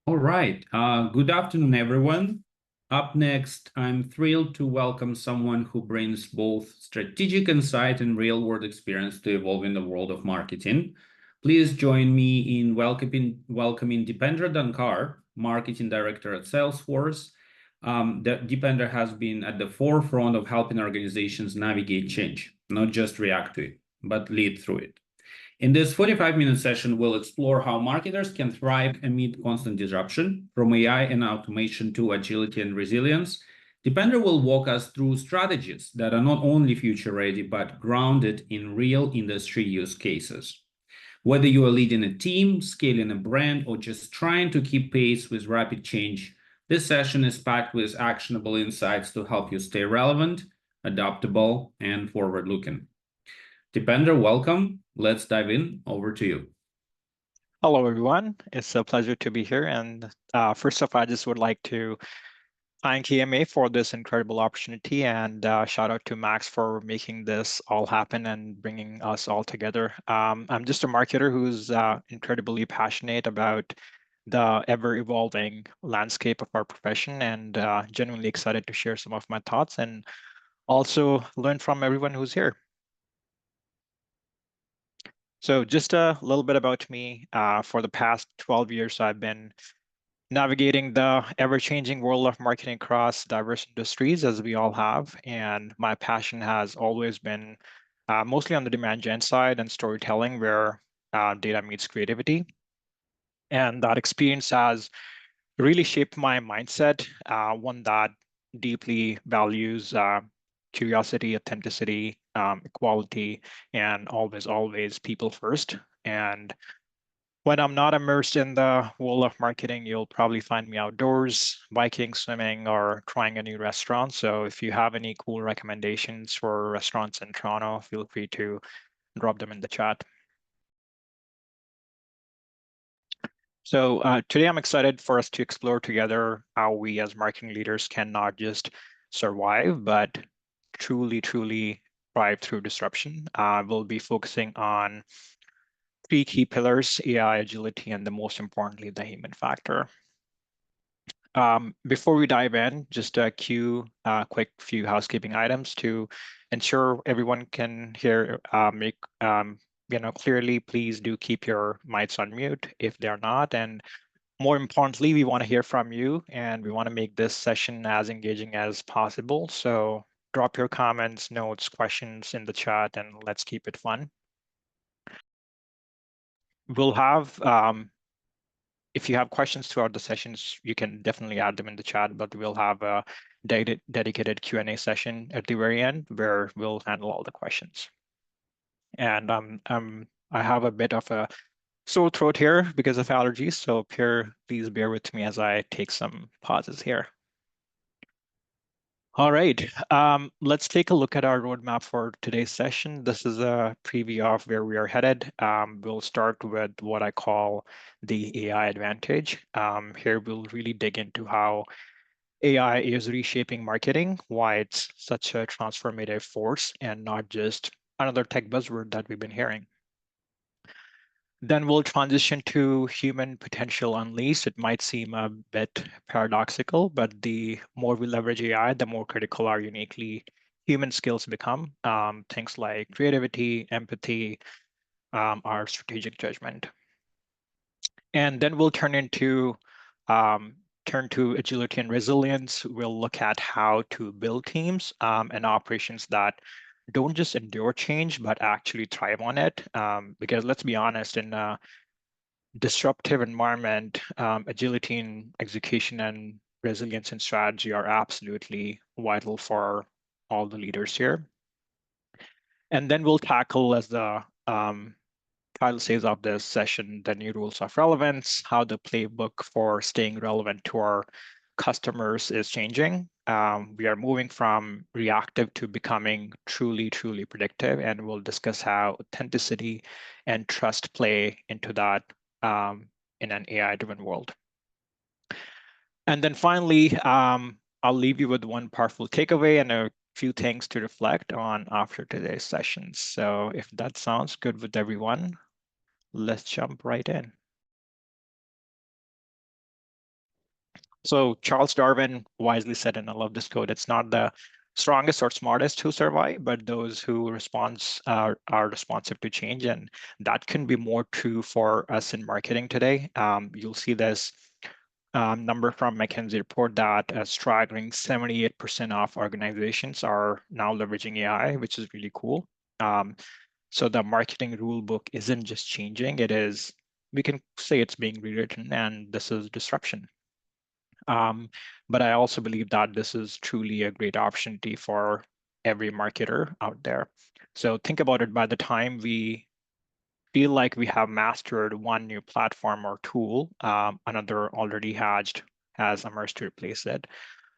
All right. Good afternoon, everyone. Up next, I'm thrilled to welcome someone who brings both strategic insight and real-world experience to evolving the world of marketing. Please join me in welcoming Dipendra Dhankhar, Marketing Director at Salesforce. Dipendra has been at the forefront of helping organizations navigate change, not just react to it, but lead through it. In this 45-minute session, we'll explore how marketers can thrive amid constant disruption, from AI and automation to agility and resilience. Dipendra will walk us through strategies that are not only future-ready, but grounded in real industry use cases. Whether you are leading a team, scaling a brand, or just trying to keep pace with rapid change, this session is packed with actionable insights to help you stay relevant, adaptable, and forward-looking. Dipendra, welcome. Let's dive in. Over to you. Hello, everyone. It's a pleasure to be here. And first off, I just would like to thank EMA for this incredible opportunity, and shout out to Max for making this all happen and bringing us all together. I'm just a marketer who's incredibly passionate about the ever-evolving landscape of our profession, and genuinely excited to share some of my thoughts and also learn from everyone who's here. So just a little bit about me. For the past 12 years, I've been navigating the ever-changing world of marketing across diverse industries, as we all have. And my passion has always been mostly on the demand gen side and storytelling, where data meets creativity. And that experience has really shaped my mindset, one that deeply values curiosity, authenticity, equality, and always people first. And when I'm not immersed in the world of marketing, you'll probably find me outdoors, biking, swimming, or trying a new restaurant. So if you have any cool recommendations for restaurants in Toronto, feel free to drop them in the chat. So today I'm excited for us to explore together how we as marketing leaders can not just survive, but truly thrive through disruption. We'll be focusing on three key pillars: AI, agility, and the most importantly, the human factor. Before we dive in, just a quick few housekeeping items to ensure everyone can hear clearly. Please do keep your mics on mute if they're not. And more importantly, we want to hear from you, and we want to make this session as engaging as possible. So drop your comments, notes, questions in the chat, and let's keep it fun. We'll have, if you have questions throughout the sessions, you can definitely add them in the chat, but we'll have a dedicated Q&A session at the very end where we'll handle all the questions. And I have a bit of a sore throat here because of allergies, so please bear with me as I take some pauses here. All right, let's take a look at our roadmap for today's session. This is a preview of where we are headed. We'll start with what I call the AI advantage. Here we'll really dig into how AI is reshaping marketing, why it's such a transformative force and not just another tech buzzword that we've been hearing. Then we'll transition to human potential unleashed. It might seem a bit paradoxical, but the more we leverage AI, the more critical our uniquely human skills become. Things like creativity, empathy, our strategic judgment. And then we'll turn to agility and resilience. We'll look at how to build teams and operations that don't just endure change, but actually thrive on it. Because let's be honest, in a disruptive environment, agility in execution and resilience in strategy are absolutely vital for all the leaders here. And then we'll tackle, as the title says of this session, the new rules of relevance, how the playbook for staying relevant to our customers is changing. We are moving from reactive to becoming truly predictive, and we'll discuss how authenticity and trust play into that in an AI-driven world. And then finally, I'll leave you with one powerful takeaway and a few things to reflect on after today's session. So if that sounds good with everyone, let's jump right in. So Charles Darwin wisely said, and I love this quote, it's not the strongest or smartest who survive, but those who are responsive to change. And that can be more true for us in marketing today. You'll see this number from McKinsey report that a staggering 78% of organizations are now leveraging AI, which is really cool. So the marketing rule book isn't just changing, we can say it's being rewritten, and this is disruption. But I also believe that this is truly a great opportunity for every marketer out there. So think about it, by the time we feel like we have mastered one new platform or tool, another already has emerged to replace it.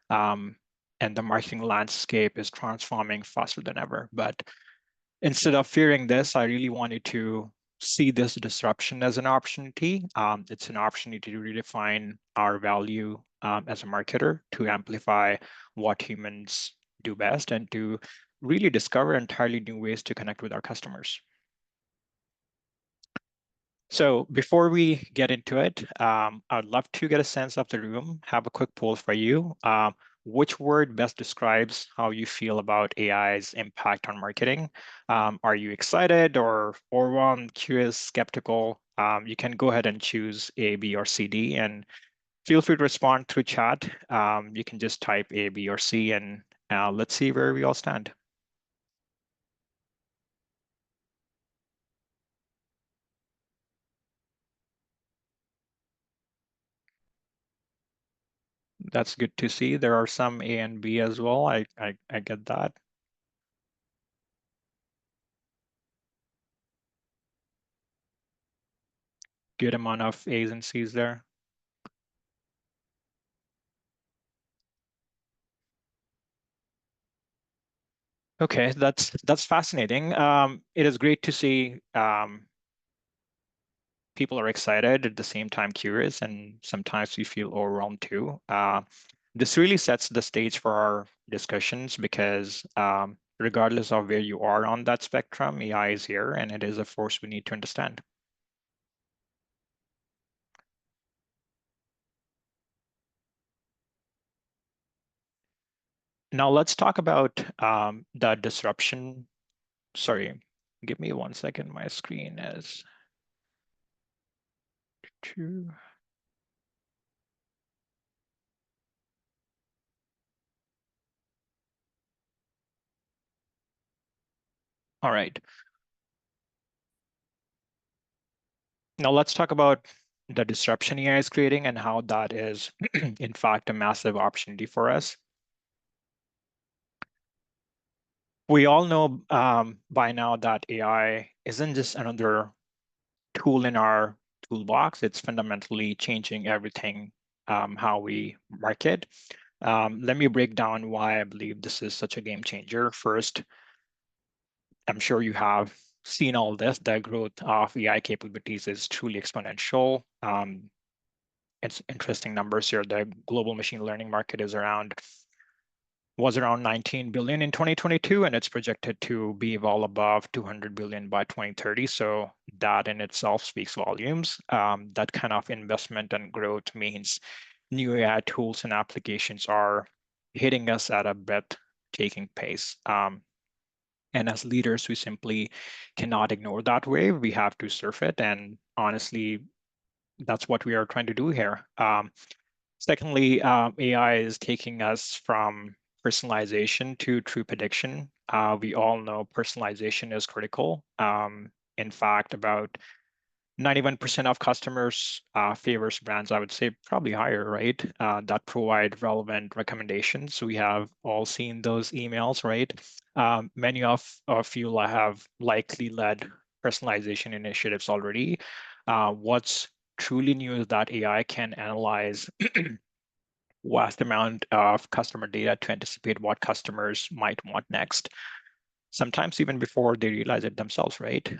Um, and the marketing landscape is transforming faster than ever. But instead of fearing this, I really wanted to see this disruption as an opportunity. It's an opportunity to redefine our value as a marketer, to amplify what humans do best, and to really discover entirely new ways to connect with our customers. So before we get into it, I'd love to get a sense of the room, have a quick poll for you. Which word best describes how you feel about AI's impact on marketing? Are you excited or overwhelmed, curious, skeptical? You can go ahead and choose A, B, or C, D, and feel free to respond through chat. You can just type A, B, or C, and let's see where we all stand. That's good to see. There are some A and B as well. I get that. Good amount of A's and C's there. Okay, that's fascinating. It is great to see people are excited at the same time curious, and sometimes we feel overwhelmed too. This really sets the stage for our discussions because regardless of where you are on that spectrum, AI is here and it is a force we need to understand. Now let's talk about the disruption. Sorry, give me 1 second. My screen is too. All right. Now let's talk about the disruption AI is creating and how that is, in fact, a massive opportunity for us. We all know by now that AI isn't just another tool in our toolbox. It's fundamentally changing everything, how we market. Let me break down why I believe this is such a game changer. First, I'm sure you have seen all this. The growth of AI capabilities is truly exponential. It's interesting numbers here. The global machine learning market was around 19 billion in 2022, and it's projected to be well above 200 billion by 2030. So that in itself speaks volumes. That kind of investment and growth means new AI tools and applications are hitting us at a breathtaking pace. And as leaders, we simply cannot ignore that wave. We have to surf it. And honestly, that's what we are trying to do here. Secondly, AI is taking us from personalization to true prediction. We all know personalization is critical. In fact, about 91% of customers favors brands, I would say probably higher, right? That provide relevant recommendations. We have all seen those emails, right? Many of you have likely led personalization initiatives already. What's truly new is that AI can analyze vast amount of customer data to anticipate what customers might want next, sometimes even before they realize it themselves, right?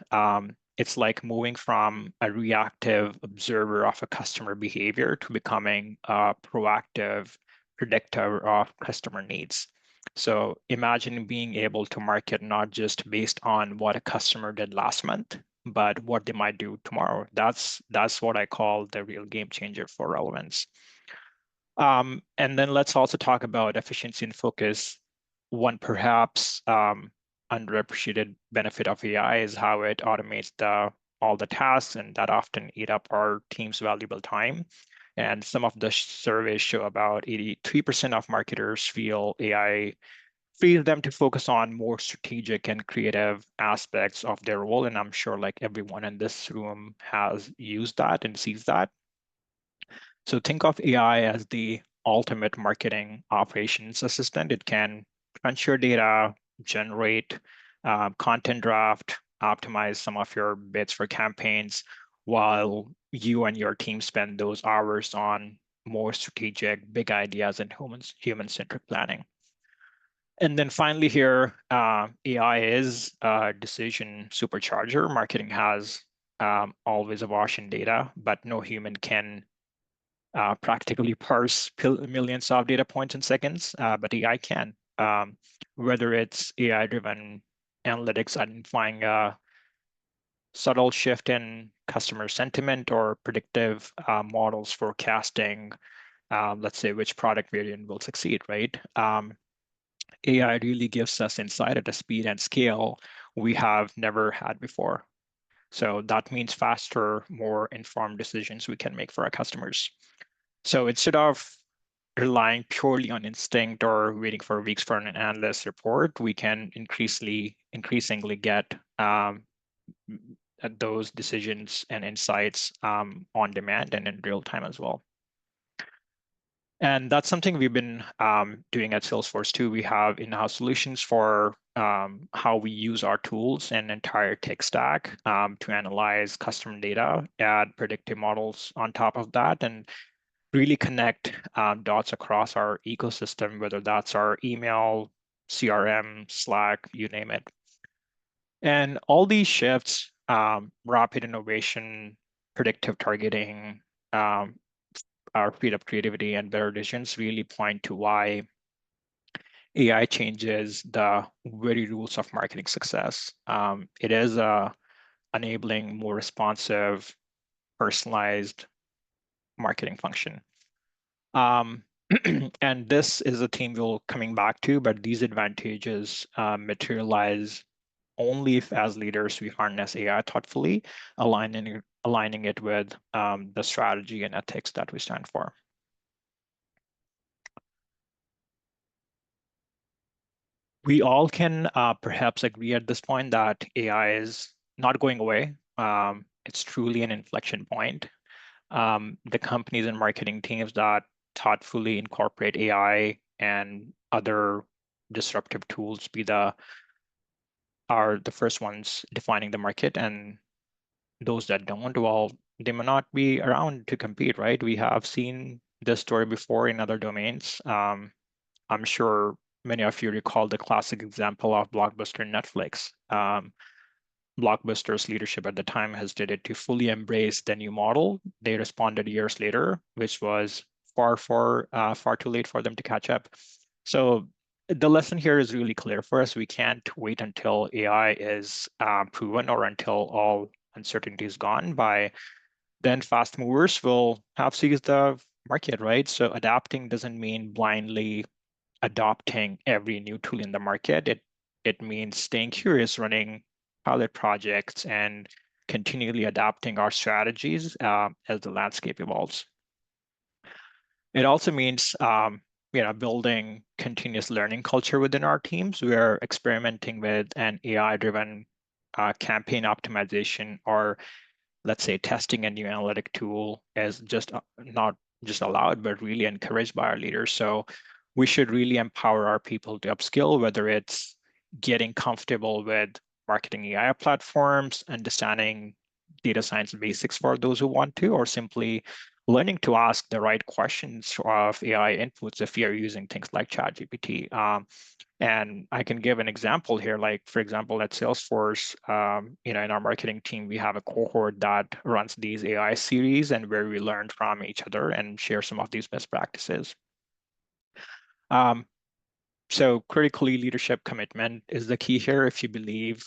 It's like moving from a reactive observer of a customer behavior to becoming a proactive predictor of customer needs. So imagine being able to market not just based on what a customer did last month, but what they might do tomorrow. That's what I call the real game changer for relevance. And then let's also talk about efficiency and focus. One perhaps underappreciated benefit of AI is how it automates all the tasks, and that often eat up our team's valuable time. And some of the surveys show about 83% of marketers feel AI frees them to focus on more strategic and creative aspects of their role. And I'm sure like everyone in this room has used that and sees that. So think of AI as the ultimate marketing operations assistant. It can crunch your data, generate content draft, optimize some of your bids for campaigns, while you and your team spend those hours on more strategic, big ideas and human-centric planning. And then finally here, AI is a decision supercharger. Marketing has always awash in data, but no human can practically parse millions of data points in seconds, but AI can. Whether it's AI-driven analytics identifying a subtle shift in customer sentiment or predictive models forecasting, let's say, which product variant will succeed, right? AI really gives us insight at a speed and scale we have never had before. So that means faster, more informed decisions we can make for our customers. So instead of relying purely on instinct or waiting for weeks for an analyst report, we can increasingly get at those decisions and insights on demand and in real time as well. And that's something we've been doing at Salesforce too. We have in-house solutions for how we use our tools and entire tech stack to analyze customer data, add predictive models on top of that, and really connect dots across our ecosystem, whether that's our email, CRM, Slack, you name it. And all these shifts, rapid innovation, predictive targeting, our freed up creativity and better decisions really point to why AI changes the very rules of marketing success. It is enabling more responsive, personalized marketing function. And this is a theme we'll coming back to, but these advantages materialize only if, as leaders, we harness AI thoughtfully, aligning it with the strategy and ethics that we stand for. We all can perhaps agree at this point that AI is not going away. It's truly an inflection point. The companies and marketing teams that thoughtfully incorporate AI and other disruptive tools are the first ones defining the market, and those that don't, well, they may not be around to compete, right? We have seen this story before in other domains. I'm sure many of you recall the classic example of Blockbuster Netflix. Blockbuster's leadership at the time hesitated to fully embrace the new model. They responded years later, which was far too late for them to catch up. So the lesson here is really clear for us. We can't wait until AI is proven or until all uncertainty is gone. By then, fast movers will have seized the market, right? So adapting doesn't mean blindly adopting every new tool in the market. It means staying curious, running pilot projects, and continually adapting our strategies as the landscape evolves. It also means building continuous learning culture within our teams. We are experimenting with an AI-driven campaign optimization, or let's say testing a new analytic tool as just not just allowed, but really encouraged by our leaders. So we should really empower our people to upskill, whether it's getting comfortable with marketing AI platforms, understanding data science basics for those who want to, or simply learning to ask the right questions of AI inputs if you're using things like ChatGPT. And I can give an example here, like for example, at Salesforce, in our marketing team, we have a cohort that runs these AI series and where we learn from each other and share some of these best practices. So critically, leadership commitment is the key here. If you believe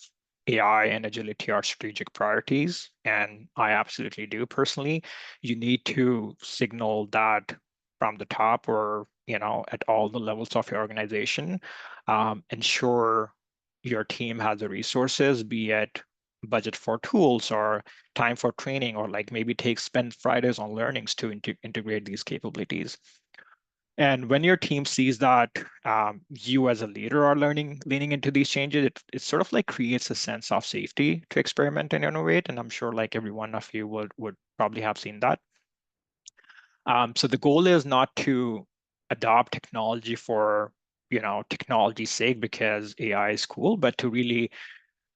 AI and agility are strategic priorities, and I absolutely do personally, you need to signal that from the top or at all the levels of your organization. Ensure your team has the resources, be it budget for tools or time for training, or like maybe spend Fridays on learnings to integrate these capabilities. And when your team sees that you as a leader are leaning into these changes, it sort of like creates a sense of safety to experiment and innovate. And I'm sure like every one of you would probably have seen that. So the goal is not to adopt technology for technology's sake because AI is cool, but to really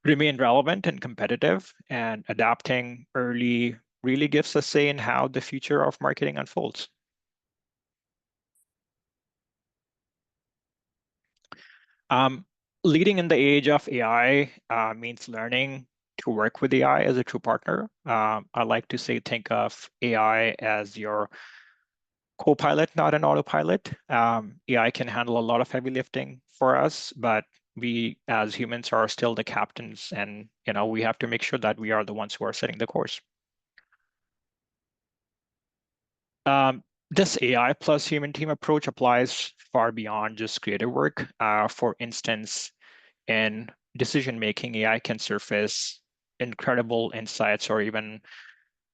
remain relevant and competitive, and adapting early really gives us say in how the future of marketing unfolds. Leading in the age of AI means learning to work with AI as a true partner. I like to say, think of AI as your co-pilot, not an autopilot. AI can handle a lot of heavy lifting for us, but we as humans are still the captains, and we have to make sure that we are the ones who are setting the course. This AI plus human team approach applies far beyond just creative work. For instance, in decision making, AI can surface incredible insights or even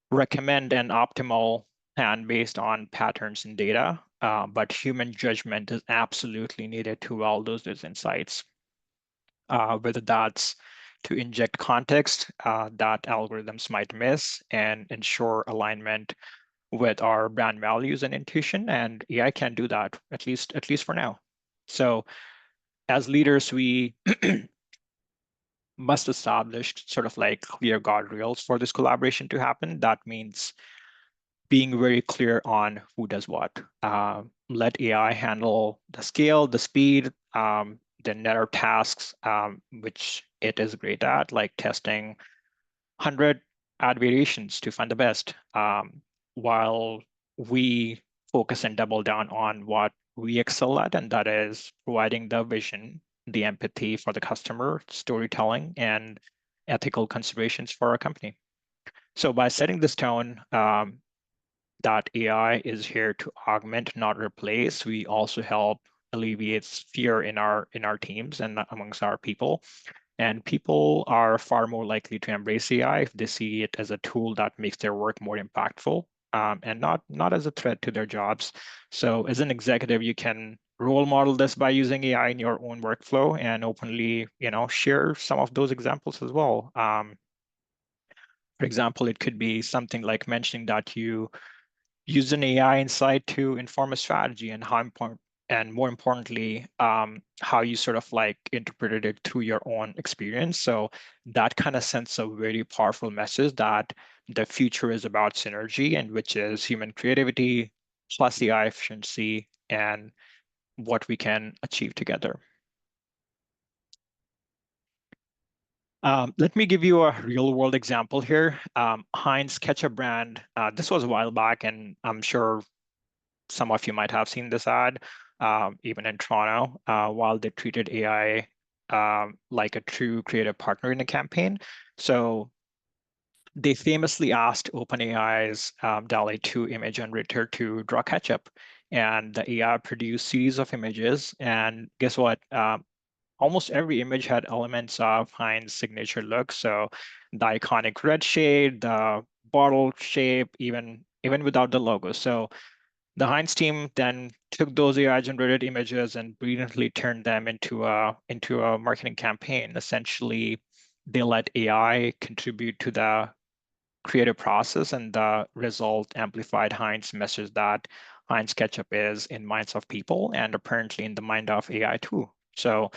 recommend an optimal plan based on patterns in data. But human judgment is absolutely needed to all those insights, whether that's to inject context that algorithms might miss and ensure alignment with our brand values and intuition. And AI can do that, at least for now. So as leaders, we must establish sort of like clear guardrails for this collaboration to happen. That means being very clear on who does what. Let AI handle the scale, the speed, the netter tasks, which it is great at, like testing 100 ad variations to find the best, while we focus and double down on what we excel at, and that is providing the vision, the empathy for the customer, storytelling, and ethical considerations for our company. So by setting this tone, that AI is here to augment, not replace, we also help alleviate fear in our teams and amongst our people. And people are far more likely to embrace AI if they see it as a tool that makes their work more impactful, and not as a threat to their jobs. So as an executive, you can role model this by using AI in your own workflow and openly, share some of those examples as well. For example, it could be something like mentioning that you use an AI insight to inform a strategy, and how important, and more importantly, how you sort of like interpreted it through your own experience. So that kind of sends a very powerful message that the future is about synergy, and which is human creativity plus AI efficiency and what we can achieve together. Let me give you a real world example here. Heinz ketchup brand, this was a while back, and I'm sure some of you might have seen this ad, even in Toronto, while they treated AI like a true creative partner in a campaign. So they famously asked OpenAI's DALL-E 2 image generator to draw ketchup, and the AI produced series of images. And guess what? Almost every image had elements of Heinz signature look. So the iconic red shade, the bottle shape, even without the logo. So the Heinz team then took those AI-generated images and brilliantly turned them into a marketing campaign. Essentially, they let AI contribute to the creative process, and the result amplified Heinz message that Heinz ketchup is in minds of people and apparently in the mind of AI too. So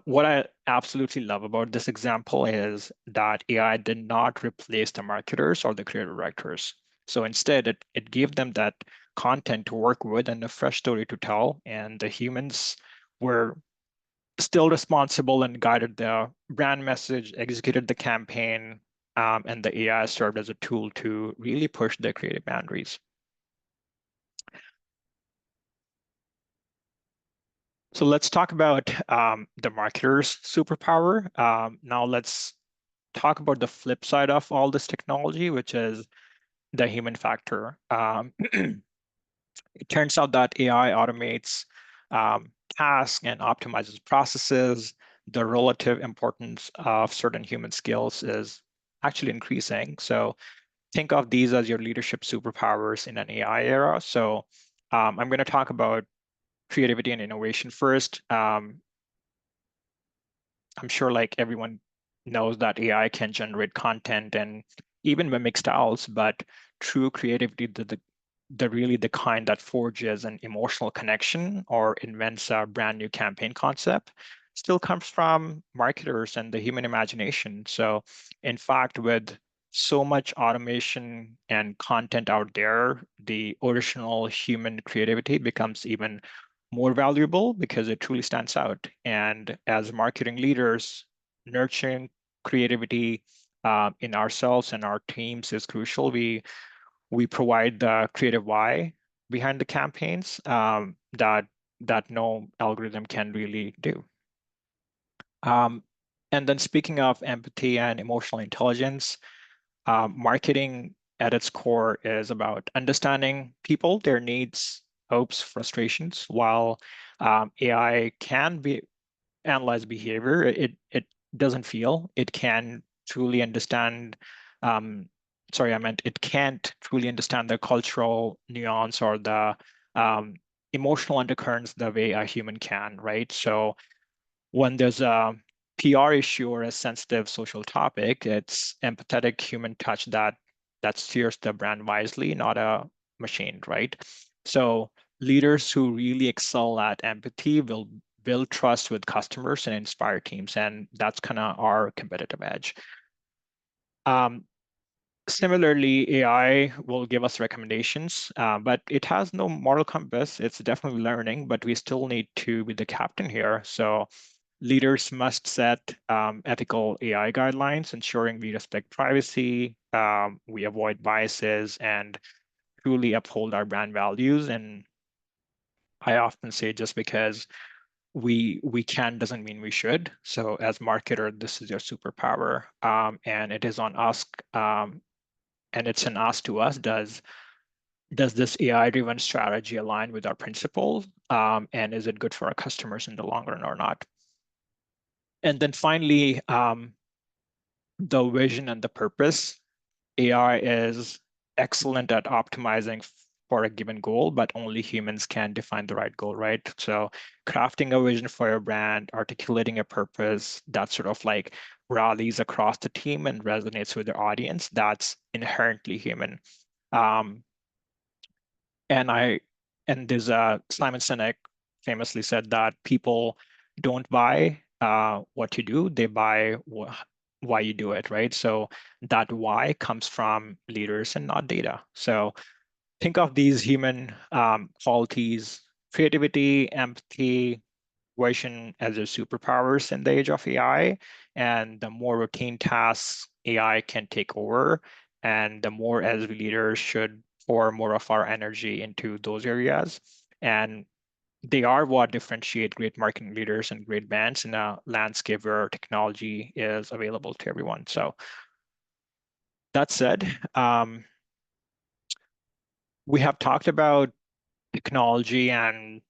what I absolutely love about this example is that AI did not replace the marketers or the creative directors. So instead, it gave them that content to work with and a fresh story to tell, and the humans were still responsible and guided the brand message, executed the campaign, and the AI served as a tool to really push the creative boundaries. So let's talk about the marketer's superpower. Now let's talk about the flip side of all this technology, which is the human factor. It turns out that AI automates tasks and optimizes processes. The relative importance of certain human skills is actually increasing. So think of these as your leadership superpowers in an AI era. So I'm going to talk about creativity and innovation first. I'm sure like everyone knows that AI can generate content and even mimic styles, but true creativity, the really the kind that forges an emotional connection or invents a brand new campaign concept still comes from marketers and the human imagination. So in fact, with so much automation and content out there, the original human creativity becomes even more valuable because it truly stands out. And as marketing leaders, nurturing creativity in ourselves and our teams is crucial. We provide the creative why behind the campaigns that no algorithm can really do. And then speaking of empathy and emotional intelligence, marketing at its core is about understanding people, their needs, hopes, frustrations, while AI can be analyze behavior. It doesn't feel. It can truly understand. Um, sorry, I meant it can't truly understand the cultural nuance or the um, emotional undercurrents the way a human can, right? So when there's a PR issue or a sensitive social topic, it's empathetic human touch that steers the brand wisely, not a machine, right? So leaders who really excel at empathy will build trust with customers and inspire teams, and that's kind of our competitive edge. Um, Similarly, AI will give us recommendations, but it has no moral compass. It's definitely learning, but we still need to be the captain here. So leaders must set ethical AI guidelines, ensuring we respect privacy, we avoid biases, and truly uphold our brand values. And I often say just because we can doesn't mean we should. So as marketer, this is your superpower, and it is on us, and it's an ask to us. Does this AI-driven strategy align with our principles, and is it good for our customers in the long run or not? And then finally, the vision and the purpose. AI is excellent at optimizing for a given goal, but only humans can define the right goal, right? So crafting a vision for your brand, articulating a purpose that sort of like rallies across the team and resonates with their audience, that's inherently human. Um, and I and there's Simon Sinek famously said that people don't buy what you do, they buy why you do it, right? So that why comes from leaders and not data. So think of these human qualities, creativity, empathy, vision as their superpowers in the age of AI. And the more routine tasks AI can take over, and the more as leaders should pour more of our energy into those areas. And they are what differentiate great marketing leaders and great brands in a landscape where technology is available to everyone. So that said, we have talked about technology and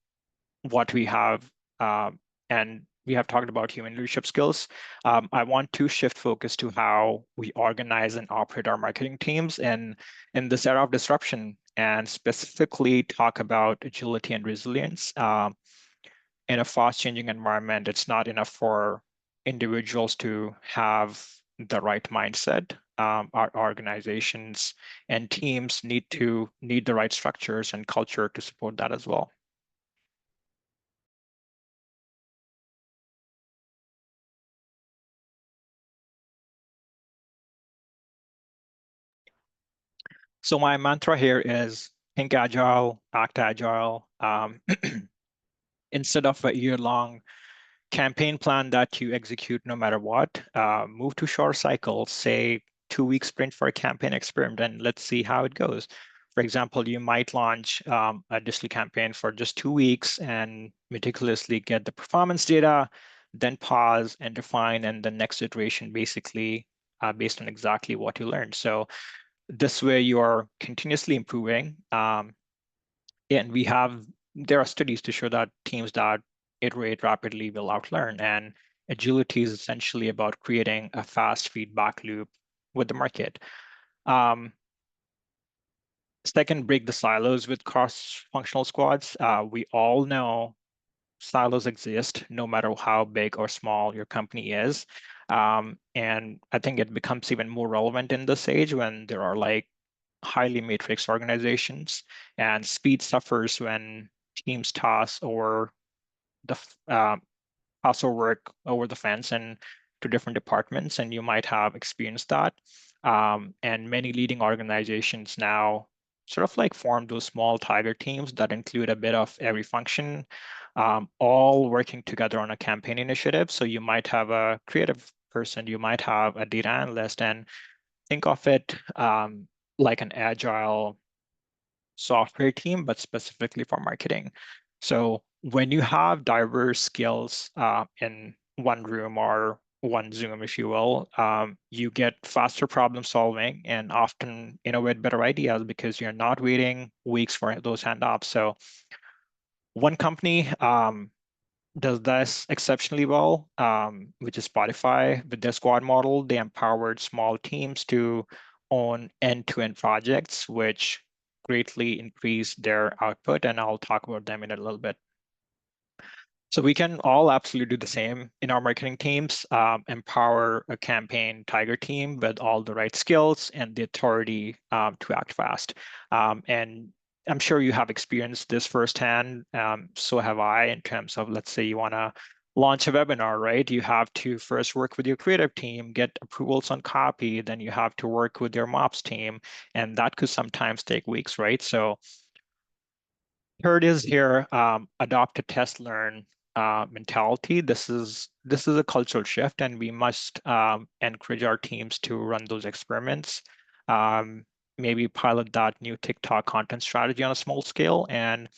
what we have, and we have talked about human leadership skills. I want to shift focus to how we organize and operate our marketing teams in this era of disruption, and specifically talk about agility and resilience. In a fast-changing environment, it's not enough for individuals to have the right mindset. Our organizations and teams need the right structures and culture to support that as well. So my mantra here is think agile, act agile. Instead of a year-long campaign plan that you execute no matter what, move to short cycles, say 2 week sprint for a campaign experiment, and let's see how it goes. For example, you might launch a digital campaign for just 2 weeks and meticulously get the performance data, then pause and refine, and the next iteration basically based on exactly what you learned. So this way you are continuously improving. And there are studies to show that teams that iterate rapidly will outlearn. And agility is essentially about creating a fast feedback loop with the market. Second, break the silos with cross-functional squads. We all know silos exist no matter how big or small your company is. And I think it becomes even more relevant in this age when there are like highly matrix organizations, and speed suffers when teams the toss or work over the fence and to different departments, and you might have experienced that. And many leading organizations now sort of like form those small tiger teams that include a bit of every function, all working together on a campaign initiative. So you might have a creative person, you might have a data analyst, and think of it like an agile software team, but specifically for marketing. So when you have diverse skills in one room or one Zoom, if you will, you get faster problem solving and often innovate better ideas because you're not waiting weeks for those handoffs. So one company does this exceptionally well, which is Spotify. With their squad model, they empowered small teams to own end-to-end projects, which greatly increase their output. And I'll talk about them in a little bit. So we can all absolutely do the same in our marketing teams, empower a campaign tiger team with all the right skills and the authority to act fast. And I'm sure you have experienced this firsthand. So have I, in terms of, let's say you want to launch a webinar, right? You have to first work with your creative team, get approvals on copy, then you have to work with your MOPS team, and that could sometimes take weeks, right? So third is here, adopt a test learn mentality. This is a cultural shift, and we must encourage our teams to run those experiments. Maybe pilot that new TikTok content strategy on a small scale, and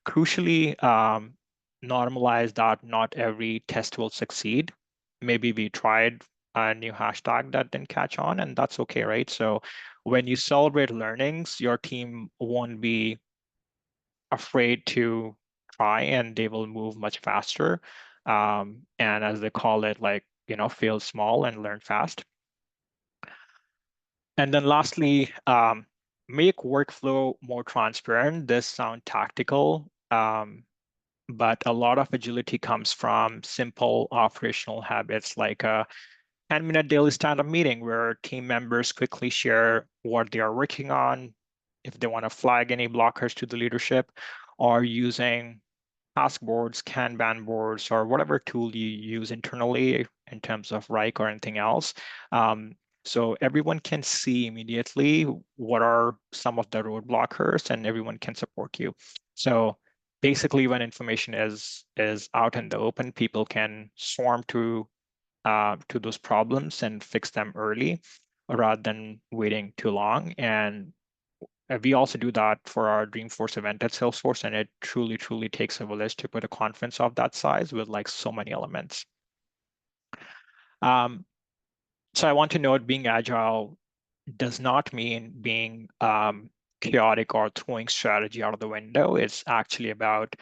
crucially, normalize that not every test will succeed. Maybe we tried a new hashtag that didn't catch on, and that's okay, right? So when you celebrate learnings, your team won't be afraid to try, and they will move much faster. And as they call it, like, fail small and learn fast. And then lastly, make workflow more transparent. This sounds tactical, but a lot of agility comes from simple operational habits like a 10-minute daily stand-up meeting where team members quickly share what they are working on, if they want to flag any blockers to the leadership, or using task boards, Kanban boards, or whatever tool you use internally in terms of Rike or anything else. So everyone can see immediately what are some of the roadblockers, and everyone can support you. So basically, when information is out in the open, people can swarm to those problems and fix them early rather than waiting too long. And we also do that for our Dreamforce event at Salesforce, and it truly, truly takes a village to put a conference of that size with like so many elements. So I want to note, being agile does not mean being chaotic or throwing strategy out of the window. It's actually about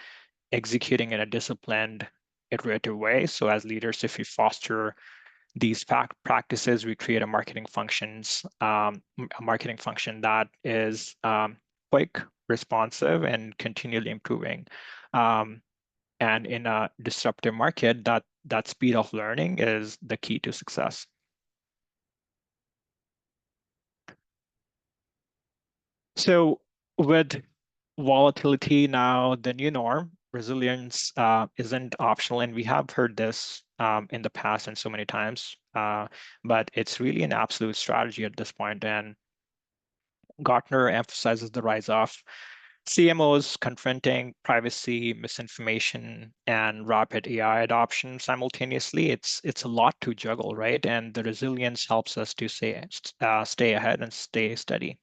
executing in a disciplined, iterative way. So as leaders, if we foster these practices, we create a marketing function that is quick, responsive, and continually improving. And in a disruptive market, that speed of learning is the key to success. So with volatility now the new norm, resilience isn't optional, and we have heard this in the past and so many times, but it's really an absolute strategy at this point. And Gartner emphasizes the rise of CMOs confronting privacy, misinformation, and rapid AI adoption simultaneously. It's a lot to juggle, right? And the resilience helps us to stay ahead and stay steady.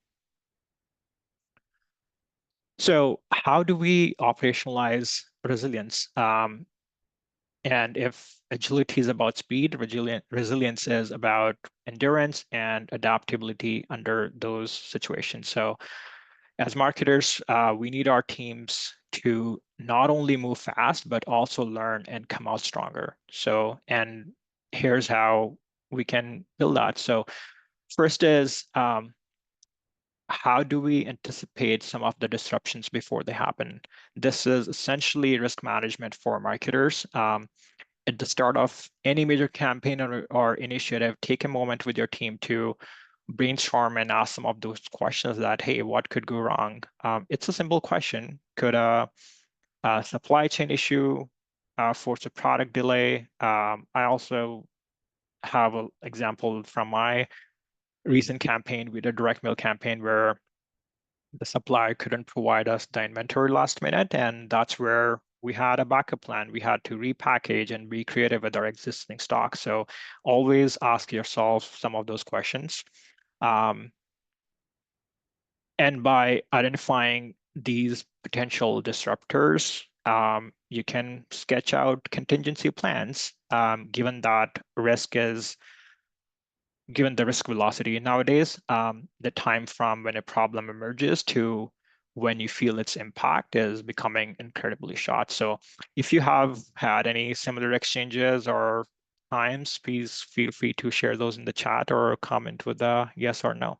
So how do we operationalize resilience? And if agility is about speed, resilience is about endurance and adaptability under those situations. So As marketers, we need our teams to not only move fast, but also learn and come out stronger. So, and here's how we can build that. So first is, how do we anticipate some of the disruptions before they happen? This is essentially risk management for marketers. At the start of any major campaign or initiative, take a moment with your team to brainstorm and ask some of those questions that, hey, what could go wrong? It's a simple question. Could a supply chain issue force a product delay? I also have an example from my recent campaign. We did a direct mail campaign where the supplier couldn't provide us the inventory last minute, and that's where we had a backup plan. We had to repackage and be creative with our existing stock. So always ask yourself some of those questions. Um, and by identifying these potential disruptors, you can sketch out contingency plans, given the risk velocity nowadays, the time from when a problem emerges to when you feel its impact is becoming incredibly short. So if you have had any similar exchanges or times, please feel free to share those in the chat or comment with a yes or no.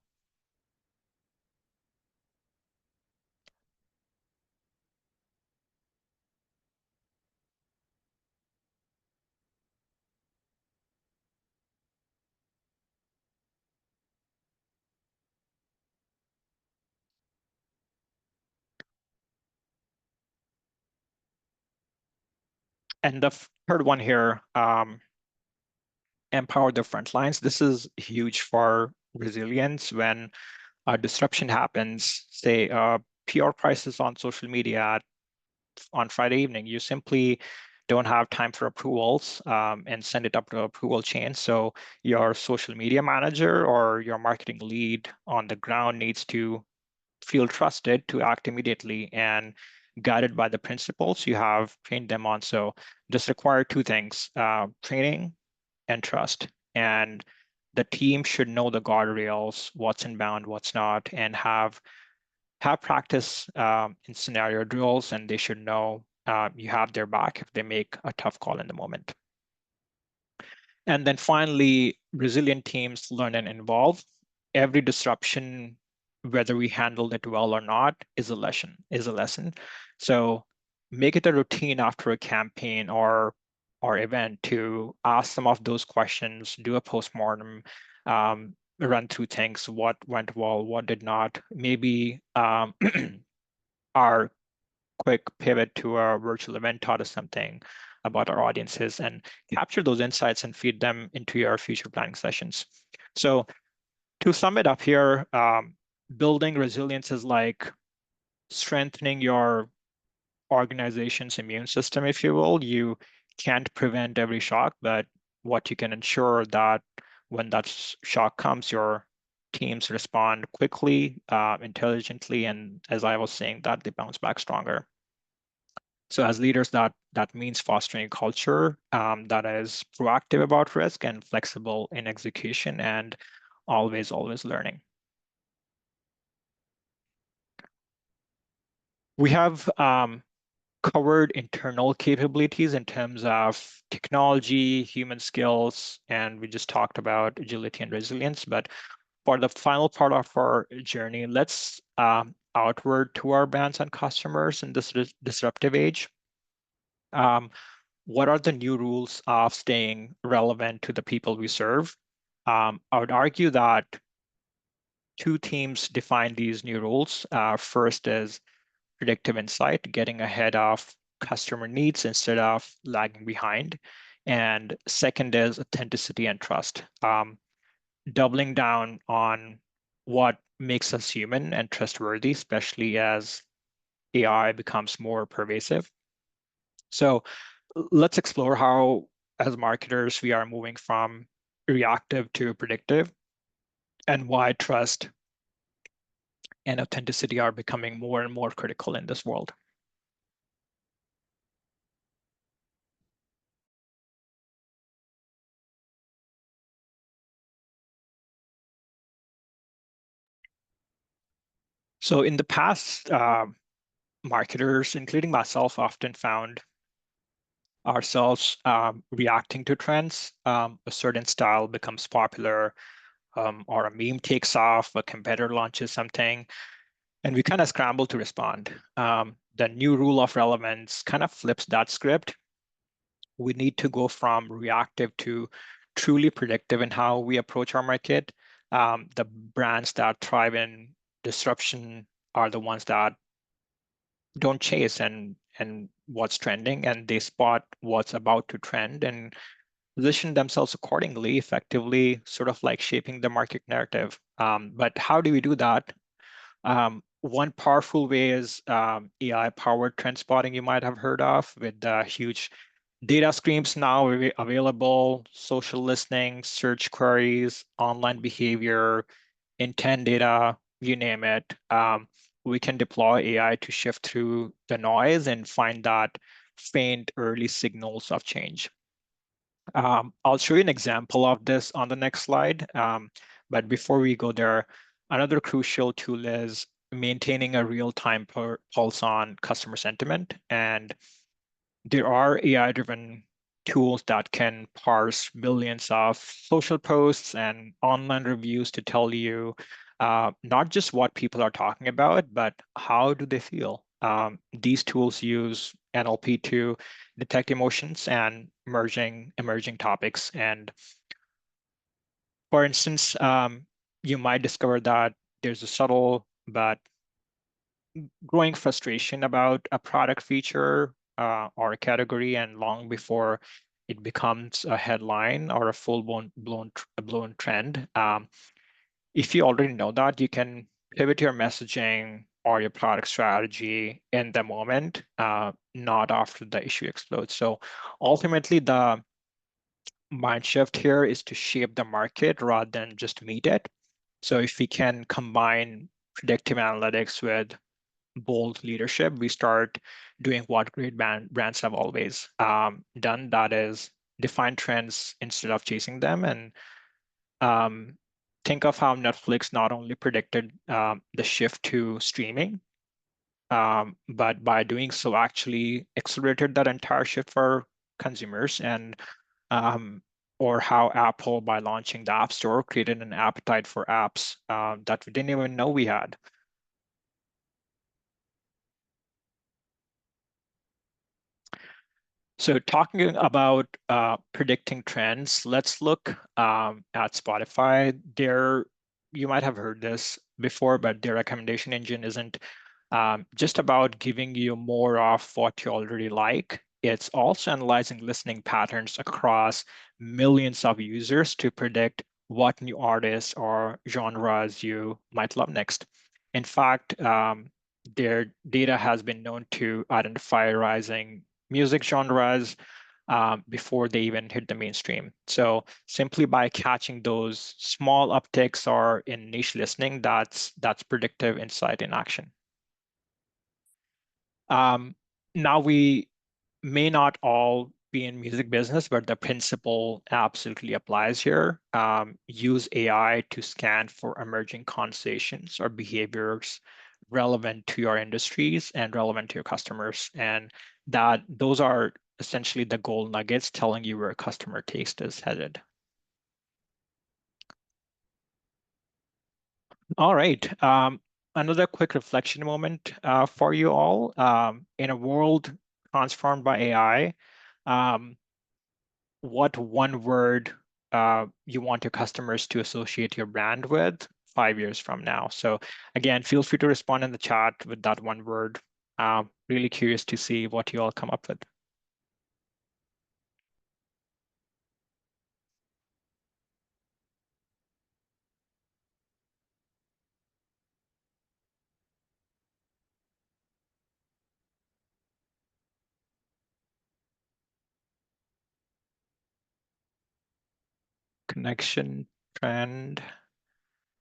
And the third one here, empower the front lines. This is huge for resilience when a disruption happens, say PR prices on social media on Friday evening. You simply don't have time for approvals and send it up to approval chain. So your social media manager or your marketing lead on the ground needs to feel trusted to act immediately and guided by the principles you have trained them on. So this require two things, training and trust. And the team should know the guardrails, what's inbound, what's not, and have practice in scenario drills, and they should know you have their back if they make a tough call in the moment. And then finally, resilient teams learn and evolve. Every disruption, whether we handled it well or not, is a lesson. So make it a routine after a campaign or event to ask some of those questions, do a postmortem, run through things, what went well, what did not. Maybe our quick pivot to a virtual event taught us something about our audiences, and capture those insights and feed them into your future planning sessions. So to sum it up here, building resilience is like strengthening your organization's immune system, if you will. You can't prevent every shock, but what you can ensure that when that shock comes, your teams respond quickly, intelligently, and as I was saying, that they bounce back stronger. So as leaders, that means fostering a culture that is proactive about risk and flexible in execution and always learning. We have covered internal capabilities in terms of technology, human skills, and we just talked about agility and resilience. But for the final part of our journey, let's outward to our brands and customers in this disruptive age. What are the new rules of staying relevant to the people we serve? I would argue that two themes define these new rules. First is predictive insight, getting ahead of customer needs instead of lagging behind. And second is authenticity and trust, doubling down on what makes us human and trustworthy, especially as AI becomes more pervasive. So let's explore how, as marketers, we are moving from reactive to predictive and why trust and authenticity are becoming more and more critical in this world. So in the past, marketers, including myself, often found ourselves reacting to trends. A certain style becomes popular, or a meme takes off, a competitor launches something, and we kind of scramble to respond. The new rule of relevance kind of flips that script. We need to go from reactive to truly predictive in how we approach our market. The brands that thrive in disruption are the ones that don't chase and what's trending, and they spot what's about to trend and position themselves accordingly, effectively, sort of like shaping the market narrative. But how do we do that? One powerful way is AI-powered trend spotting you might have heard of, with huge data streams now available, social listening, search queries, online behavior, intent data, you name it. We can deploy AI to shift through the noise and find that faint early signals of change. I'll show you an example of this on the next slide. But before we go there, another crucial tool is maintaining a real-time pulse on customer sentiment. And there are AI-driven tools that can parse billions of social posts and online reviews to tell you not just what people are talking about, but how do they feel. These tools use NLP to detect emotions and emerging topics. And for instance, you might discover that there's a subtle but growing frustration about a product feature or a category, and long before it becomes a headline or a blown trend. If you already know that, you can pivot your messaging or your product strategy in the moment, not after the issue explodes. So ultimately, the mind shift here is to shape the market rather than just meet it. So if we can combine predictive analytics with bold leadership, we start doing what great brands have always done. That is, define trends instead of chasing them. And um, think of how Netflix not only predicted the shift to streaming, but by doing so, actually accelerated that entire shift for consumers. And um, or how Apple, by launching the App Store, created an appetite for apps that we didn't even know we had. So talking about predicting trends, let's look at Spotify. You might have heard this before, but their recommendation engine isn't just about giving you more of what you already like. It's also analyzing listening patterns across millions of users to predict what new artists or genres you might love next. In fact, their data has been known to identify rising music genres before they even hit the mainstream. So simply by catching those small upticks or in niche listening, that's predictive insight in action. Um, Now we may not all be in music business, but the principle absolutely applies here. Use AI to scan for emerging conversations or behaviors relevant to your industries and relevant to your customers. And that those are essentially the gold nuggets telling you where customer taste is headed. All right. Another quick reflection moment for you all. In a world transformed by AI, um, what one word you want your customers to associate your brand with 5 years from now? So again, feel free to respond in the chat with that one word. Really curious to see what you all come up with. Connection, trend,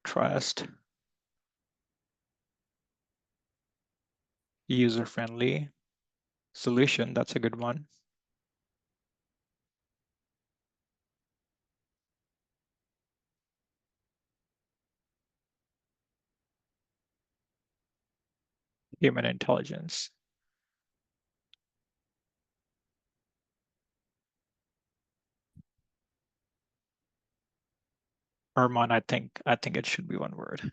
trust, user-friendly, solution. That's a good one. human intelligence. Arman, I think it should be one word.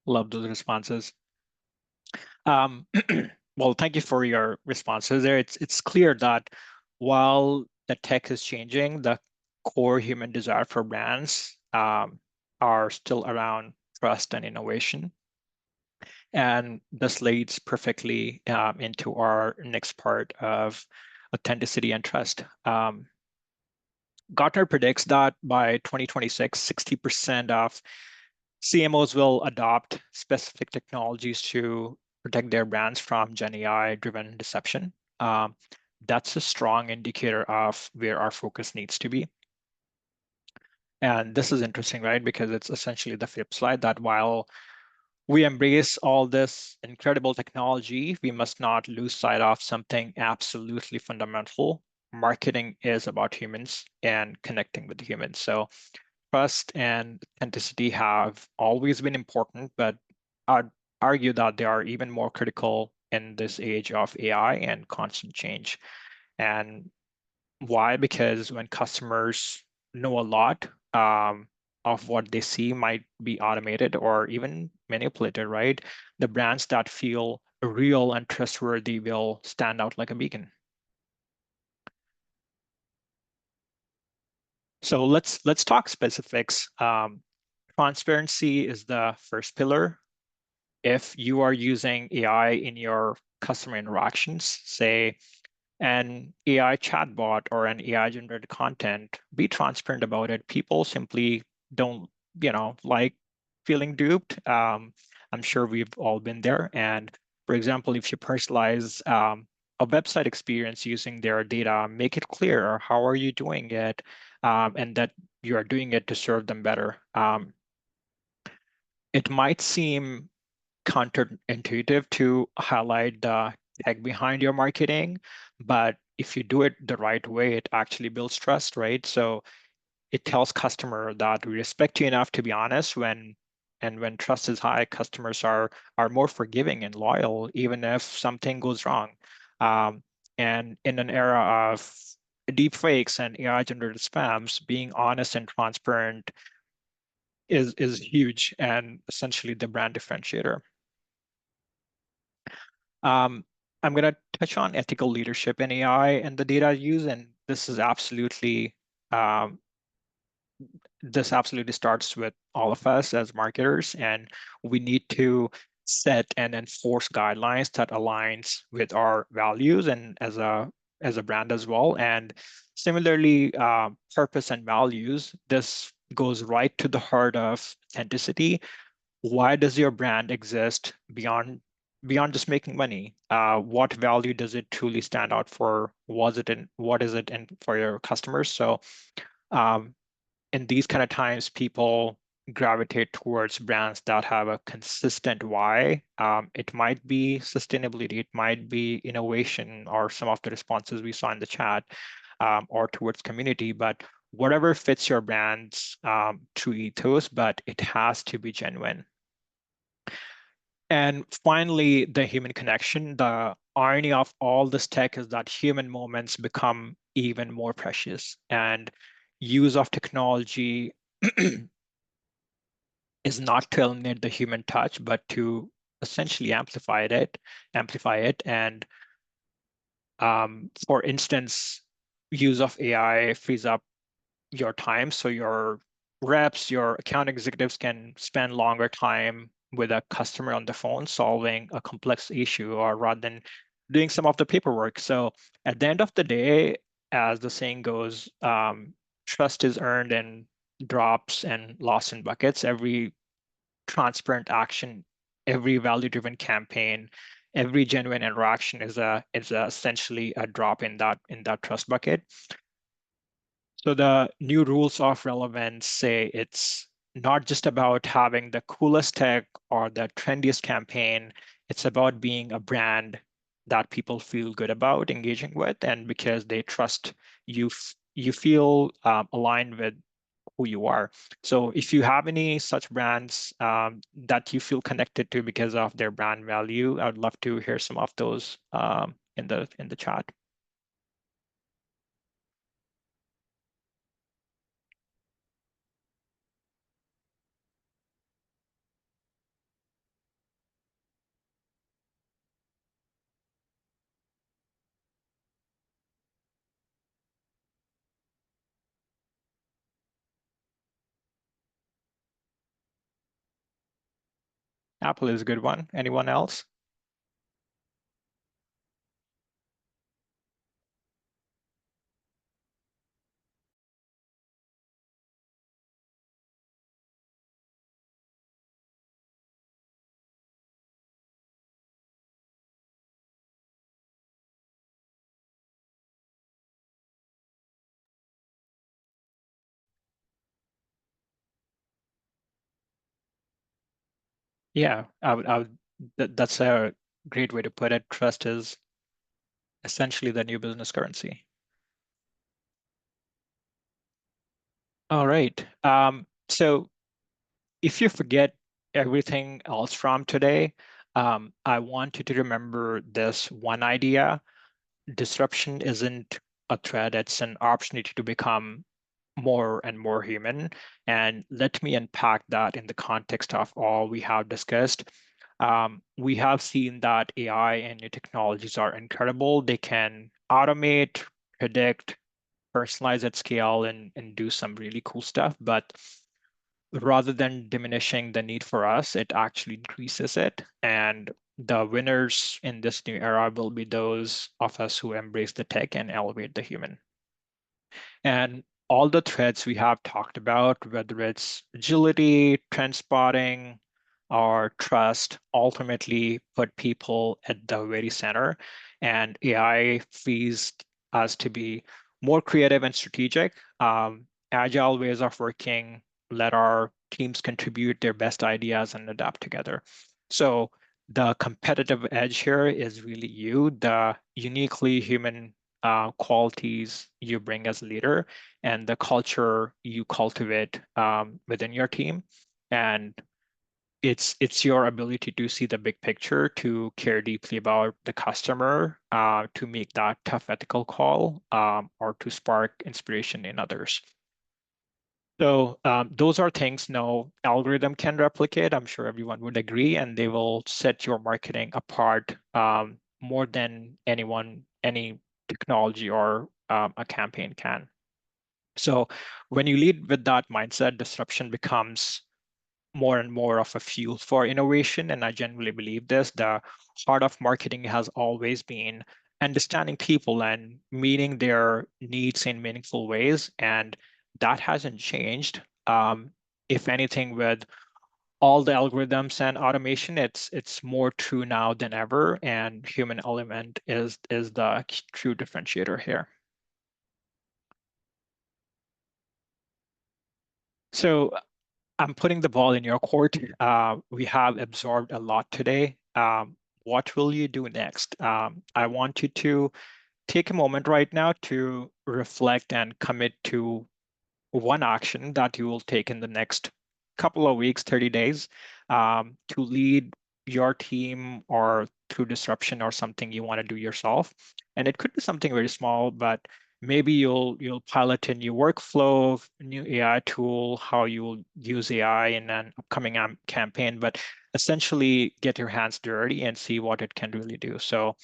Love those responses. Well, thank you for your responses there. It's clear that while the tech is changing, the core human desire for brands are still around trust and innovation. And this leads perfectly into our next part of authenticity and trust. Gartner predicts that by 2026, 60% of CMOs will adopt specific technologies to protect their brands from Gen AI-driven deception. Um, that's a strong indicator of where our focus needs to be. And this is interesting, right? Because it's essentially the flip side that while we embrace all this incredible technology, we must not lose sight of something absolutely fundamental. Marketing is about humans and connecting with humans. So trust and authenticity have always been important, but I'd argue that they are even more critical in this age of AI and constant change. And why? Because when customers know a lot of what they see might be automated or even manipulated, right? The brands that feel real and trustworthy will stand out like a beacon. So let's talk specifics. Transparency is the first pillar. If you are using AI in your customer interactions, say an AI chatbot or an AI generated content, be transparent about it. People simply don't, like feeling duped. I'm sure we've all been there. And for example, if you personalize a website experience using their data, make it clear how are you doing it, and that you are doing it to serve them better. It might seem counterintuitive to highlight the tech behind your marketing, but if you do it the right way, it actually builds trust, right? So it tells customer that we respect you enough to be honest. When trust is high, customers are more forgiving and loyal, even if something goes wrong. Um, and in an era of deep fakes and AI generated spams, being honest and transparent is huge and essentially the brand differentiator. Um, I'm going to touch on ethical leadership in AI and the data use, and um, this absolutely starts with all of us as marketers, and we need to set and enforce guidelines that aligns with our values and as a brand as well. And similarly, purpose and values. This goes right to the heart of authenticity. Why does your brand exist beyond just making money? What value does it truly stand out for? What is it in for your customers? So um, in these kind of times, people gravitate towards brands that have a consistent why. It might be sustainability, it might be innovation, or some of the responses we saw in the chat, or towards community, but whatever fits your brand's true ethos, but it has to be genuine. And finally, the human connection. The irony of all this tech is that human moments become even more precious. And use of technology is not to eliminate the human touch, but to essentially amplify it. And for instance, use of AI frees up your time. So your reps, your account executives can spend longer time with a customer on the phone solving a complex issue or rather than doing some of the paperwork. So at the end of the day, as the saying goes, trust is earned in drops and lost in buckets. Every transparent action, every value-driven campaign, every genuine interaction is essentially a drop in that trust bucket. So the new rules of relevance say it's not just about having the coolest tech or the trendiest campaign. It's about being a brand that people feel good about engaging with, and because they trust you, you feel aligned with who you are. So if you have any such brands that you feel connected to because of their brand value, I would love to hear some of those in the chat. Apple is a good one. Anyone else? Yeah, that's a great way to put it. Trust is essentially the new business currency. All right. So if you forget everything else from today, I want you to remember this one idea. Disruption isn't a threat, it's an opportunity to become more and more human. And let me unpack that in the context of all we have discussed. We have seen that AI and new technologies are incredible. They can automate, predict, personalize at scale, and do some really cool stuff. But rather than diminishing the need for us, it actually increases it. And the winners in this new era will be those of us who embrace the tech and elevate the human. And all the threads we have talked about, whether it's agility, trend spotting, or trust, ultimately put people at the very center. And AI frees us to be more creative and strategic. Agile ways of working let our teams contribute their best ideas and adapt together. So the competitive edge here is really you, the uniquely human qualities you bring as a leader, and the culture you cultivate within your team. And it's your ability to see the big picture, to care deeply about the customer, to make that tough ethical call, or to spark inspiration in others. So those are things no algorithm can replicate. I'm sure everyone would agree, and they will set your marketing apart more than any technology or a campaign can. So when you lead with that mindset, disruption becomes more and more of a fuel for innovation. And I genuinely believe this. The heart of marketing has always been understanding people and meeting their needs in meaningful ways. And that hasn't changed. If anything, with all the algorithms and automation, it's more true now than ever. And human element is the true differentiator here. So I'm putting the ball in your court. We have absorbed a lot today. What will you do next? I want you to take a moment right now to reflect and commit to one action that you will take in the next couple of weeks, 30 days, to lead your team or through disruption or something you want to do yourself. And it could be something very small, but maybe you'll pilot a new workflow, a new AI tool, how you will use AI in an upcoming campaign, but essentially get your hands dirty and see what it can really do. So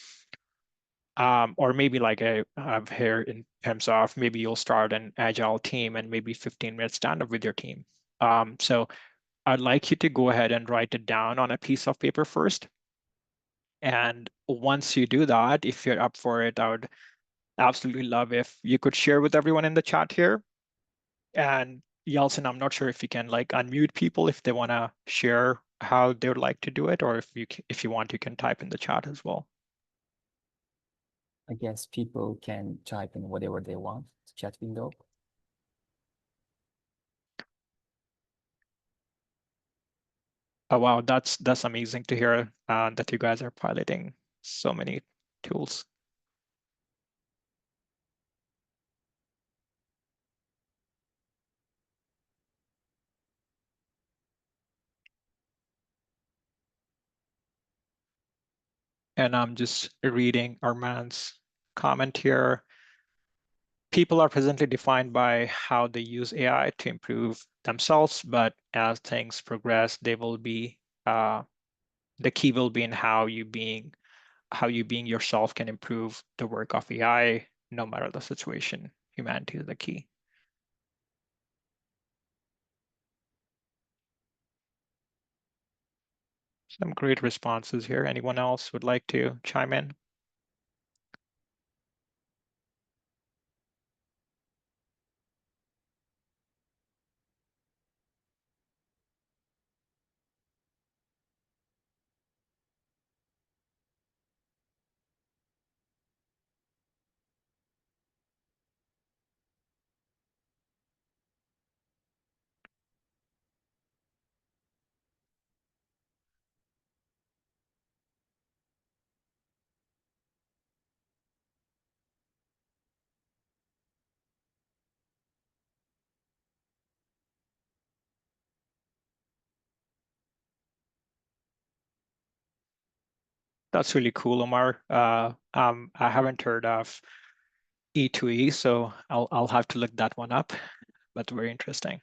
or maybe like I have here in terms of maybe you'll start an agile team and maybe 15-minute stand up with your team. So I'd like you to go ahead and write it down on a piece of paper first. And once you do that, if you're up for it, I would absolutely love if you could share with everyone in the chat here. And Yeltsin, I'm not sure if you can like unmute people if they want to share how they would like to do it, or if you want, you can type in the chat as well. I guess people can type in whatever they want, chat window. Oh, wow, that's amazing to hear that you guys are piloting so many tools. And I'm just reading Armand's comment here. People are presently defined by how they use AI to improve themselves, but as things progress, they will be the key will be in how you being yourself can improve the work of AI, no matter the situation. Humanity is the key. Some great responses here. Anyone else would like to chime in? That's really cool, Omar. I haven't heard of E2E, so I'll have to look that one up, but very interesting.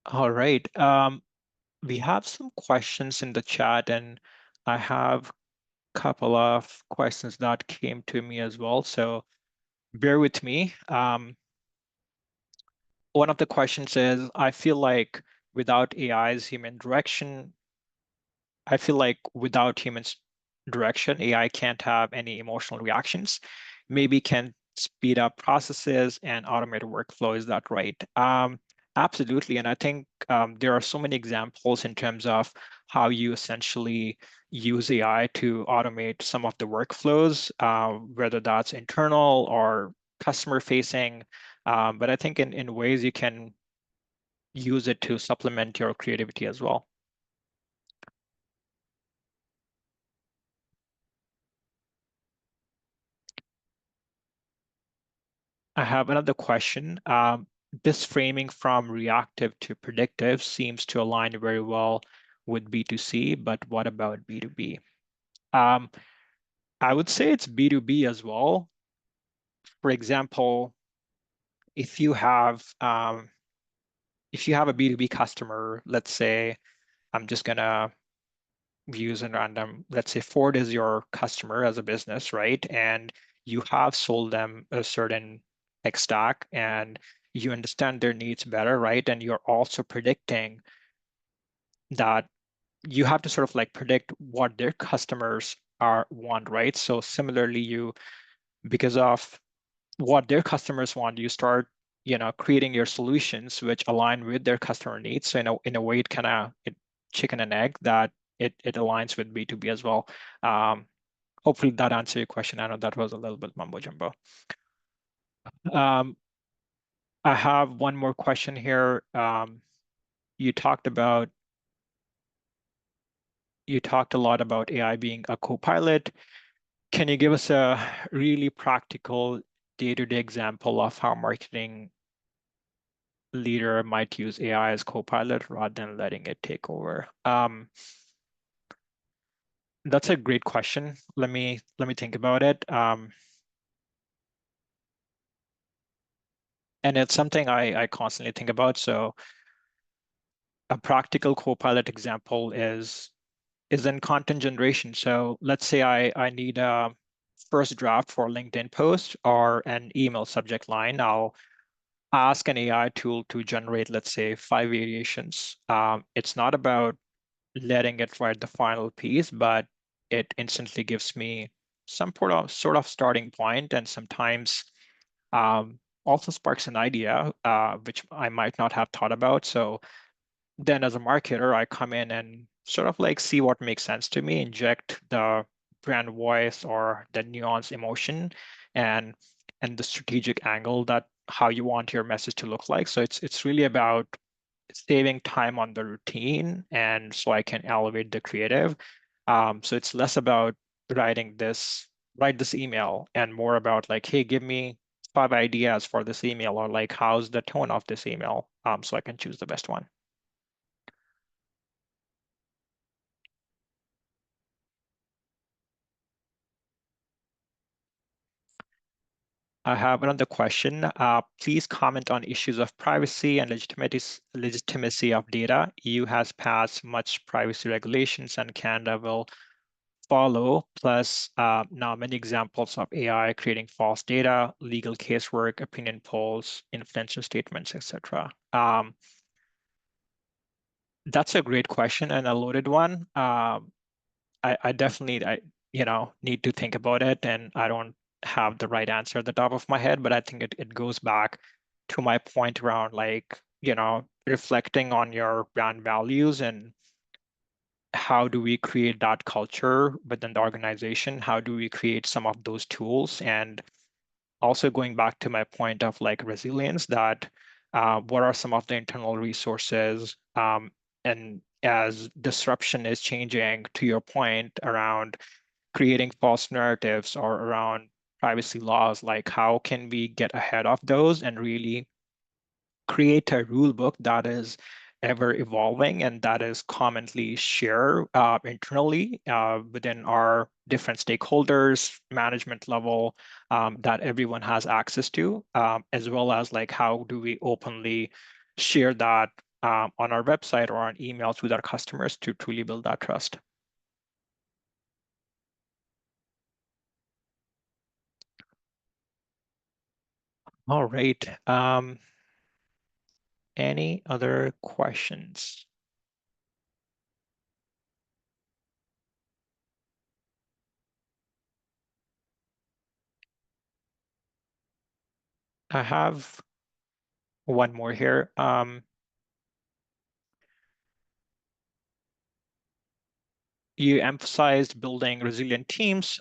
All right. We have some questions in the chat, and I have a couple of questions that came to me as well. So bear with me. One of the questions is, I feel like without AI's human direction, I feel like without humans' direction, AI can't have any emotional reactions. Maybe can speed up processes and automate workflow. Is that right? Absolutely. And I think there are so many examples in terms of how you essentially use AI to automate some of the workflows, whether that's internal or customer facing. But I think in ways you can use it to supplement your creativity as well. I have another question. This framing from reactive to predictive seems to align very well with B2C, but what about B2B? Um, I would say it's B2B as well. For example, if you have a B2B customer, let's say I'm just gonna use a random, let's say Ford is your customer as a business, right? And you have sold them a certain tech stack and you understand their needs better, right? And you're also predicting that you have to sort of like predict what their customers are want, right? So similarly, because of what their customers want, you start, creating your solutions which align with their customer needs. So in a way, it chicken and egg that it aligns with B2B as well. Um, Hopefully that answered your question. I know that was a little bit mumbo jumbo. Um, I have one more question here. You talked a lot about AI being a co-pilot. Can you give us a really practical day-to-day example of how marketing leader might use AI as co-pilot rather than letting it take over? That's a great question. Let me think about it. And it's something I constantly think about. So a practical co-pilot example is in content generation. So let's say I need a first draft for a LinkedIn post or an email subject line. I'll ask an AI tool to generate, let's say, 5 variations. It's not about letting it write the final piece, but it instantly gives me some sort of starting point, and sometimes also sparks an idea which I might not have thought about. So then as a marketer, I come in and sort of like see what makes sense to me, inject the brand voice or the nuance emotion, and the strategic angle that how you want your message to look like. So it's really about saving time on the routine, and so I can elevate the creative. So it's less about write this email, and more about like, hey, give me 5 ideas for this email, or like, how's the tone of this email, so I can choose the best one. I have another question. Please comment on issues of privacy and legitimacy of data. EU has passed much privacy regulations, and Canada will follow. Plus, now many examples of AI creating false data, legal casework, opinion polls, influential statements, etc. That's a great question and a loaded one. I definitely need to think about it, and I don't have the right answer at the top of my head, but I think it goes back to my point around like, reflecting on your brand values and how do we create that culture within the organization? How do we create some of those tools? And also going back to my point of like resilience, that what are some of the internal resources? And as disruption is changing, to your point around creating false narratives or around privacy laws, like how can we get ahead of those and really create a rule book that is ever evolving and that is commonly shared internally within our different stakeholders, management level, that everyone has access to, as well as like how do we openly share that on our website or on emails with our customers to truly build that trust. All right. Any other questions? I have one more here. You emphasized building resilient teams.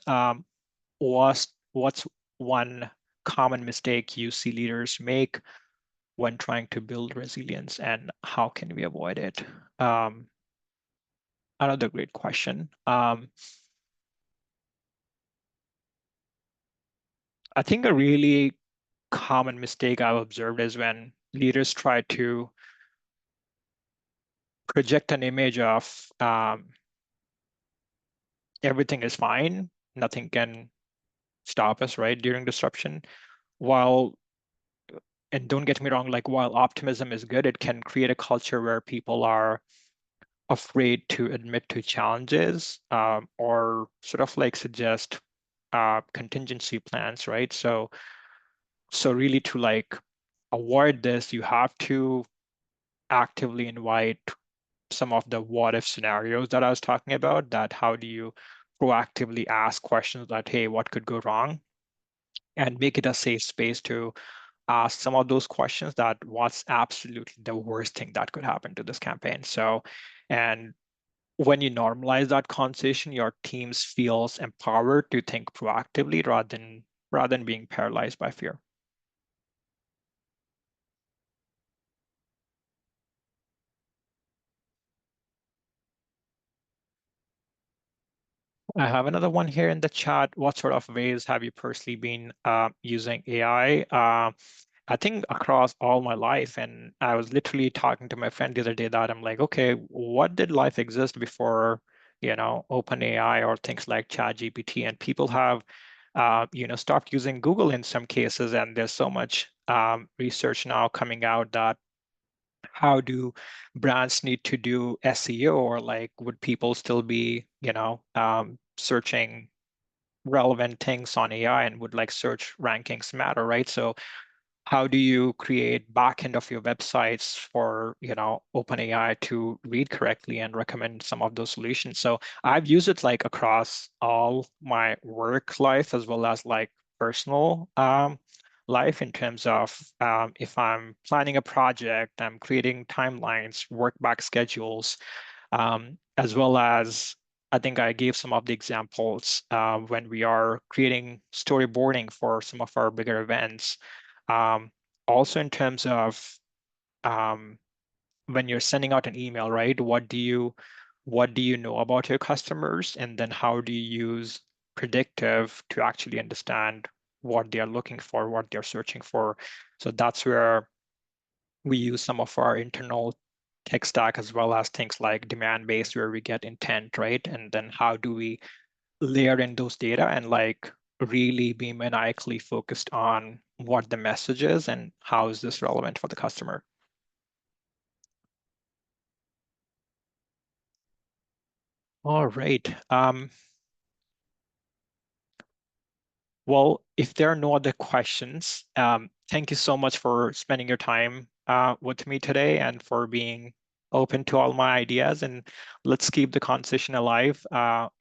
What's one common mistake you see leaders make when trying to build resilience, and how can we avoid it? Another great question. I think a really common mistake I've observed is when leaders try to project an image of everything is fine, nothing can stop us, right, during disruption. And don't get me wrong, like while optimism is good, it can create a culture where people are afraid to admit to challenges, or sort of like suggest contingency plans, right? So really to like avoid this, you have to actively invite some of the what if scenarios that I was talking about, that how do you proactively ask questions that, hey, what could go wrong? And make it a safe space to ask some of those questions, that what's absolutely the worst thing that could happen to this campaign. So, and when you normalize that conversation, your teams feels empowered to think proactively rather than being paralyzed by fear. I have another one here in the chat. What sort of ways have you personally been using AI? I think across all my life, and I was literally talking to my friend the other day that I'm like, okay, what did life exist before, OpenAI or things like ChatGPT? And people have, stopped using Google in some cases, and there's so much research now coming out that how do brands need to do SEO, or like would people still be, searching relevant things on AI, and would like search rankings matter, right? So how do you create backend of your websites for, OpenAI to read correctly and recommend some of those solutions? So I've used it like across all my work life as well as like personal life, in terms of if I'm planning a project, I'm creating timelines, work back schedules, as well as I think I gave some of the examples when we are creating storyboarding for some of our bigger events. Also in terms of when you're sending out an email, right? What do you know about your customers? And then how do you use predictive to actually understand what they are looking for, what they're searching for? So that's where we use some of our internal tech stack as well as things like demand-based where we get intent, right? And then how do we layer in those data and like really be maniacally focused on what the message is and how is this relevant for the customer? All right. Well, if there are no other questions, thank you so much for spending your time with me today and for being open to all my ideas. And let's keep the conversation alive.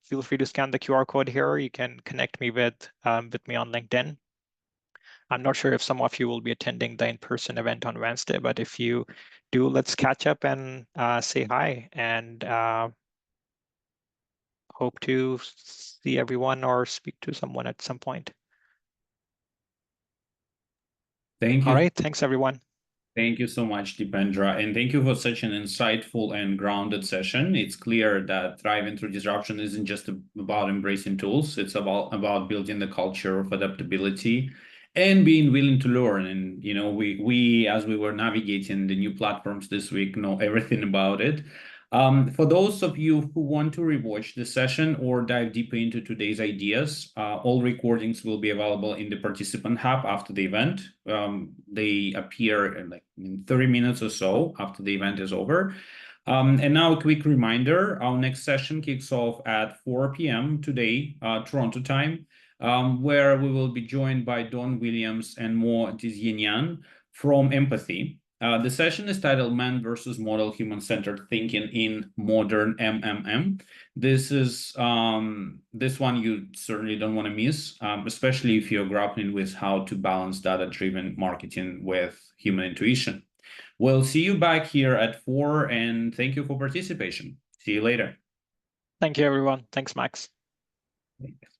Feel free to scan the QR code here. You can connect me with me on LinkedIn. I'm not sure if some of you will be attending the in-person event on Wednesday, but if you do, let's catch up and say hi. And hope to see everyone or speak to someone at some point. Thank All you. right. Thanks, everyone. Thank you so much, Dipendra, and thank you for such an insightful and grounded session. It's clear that thriving through disruption isn't just about embracing tools. It's about building the culture of adaptability and being willing to learn. And we as we were navigating the new platforms this week, know everything about it. For those of you who want to rewatch the session or dive deeper into today's ideas, all recordings will be available in the participant hub after the event. They appear in 30 minutes or so after the event is over. And now a quick reminder, our next session kicks off at 4 p.m. today, Toronto time, where we will be joined by Don Williams and Mo Dizyenyan from Empathy. The session is titled Man versus Model Human-Centered Thinking in Modern MMM. This one you certainly don't want to miss, especially if you're grappling with how to balance data-driven marketing with human intuition. We'll see you back here at 4, and thank you for participation. See you later. Thank you, everyone. Thanks, Max. Thanks.